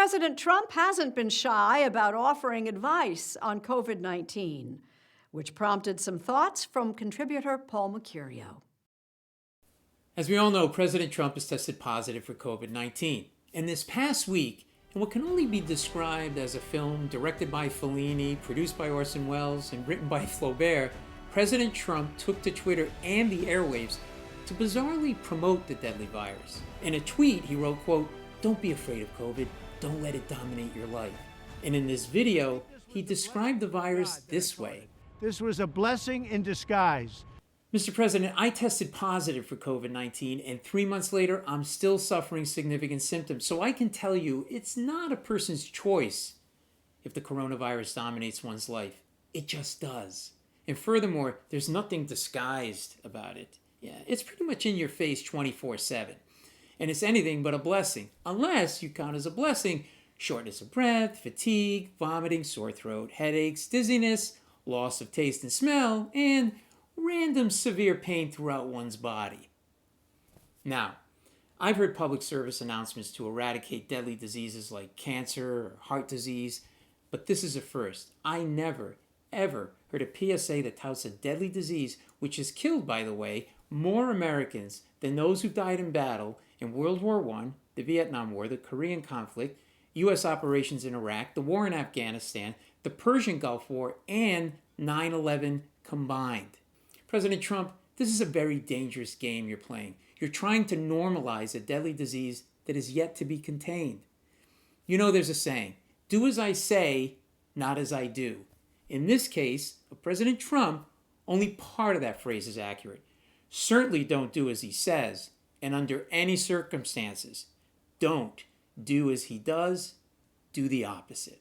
President Trump hasn't been shy about offering advice on COVID-19, which prompted some thoughts from contributor Paul Mecurio. As we all know, President Trump has tested positive for COVID-19. And this past week, in what can only be described as a film directed by Fellini, produced by Orson Welles, and written by Flaubert, President Trump took to Twitter and the airwaves to bizarrely promote the deadly virus. In a tweet, he wrote, quote, "Don't be afraid of COVID. Don't let it dominate your life." And in this video, he described the virus this way. This was a blessing in disguise. Mr. President, I tested positive for COVID-19, and 3 months later, I'm still suffering significant symptoms. So I can tell you, it's not a person's choice if the coronavirus dominates one's life. It just does. And furthermore, there's nothing disguised about it. Yeah, it's pretty much in your face 24/7. And it's anything but a blessing, unless you count as a blessing shortness of breath, fatigue, vomiting, sore throat, headaches, dizziness, loss of taste and smell, and random severe pain throughout one's body. Now, I've heard public service announcements to eradicate deadly diseases like cancer or heart disease, but this is a first. I never, ever heard a PSA that touts a deadly disease, which has killed, by the way, more Americans than those who died in battle in World War I, the Vietnam War, the Korean conflict, U.S. operations in Iraq, the war in Afghanistan, the Persian Gulf War, and 9/11 combined. President Trump, this is a very dangerous game you're playing. You're trying to normalize a deadly disease that is yet to be contained. You know there's a saying, do as I say, not as I do. In this case, of President Trump, only part of that phrase is accurate. Certainly don't do as he says, and under any circumstances, don't do as he does, do the opposite.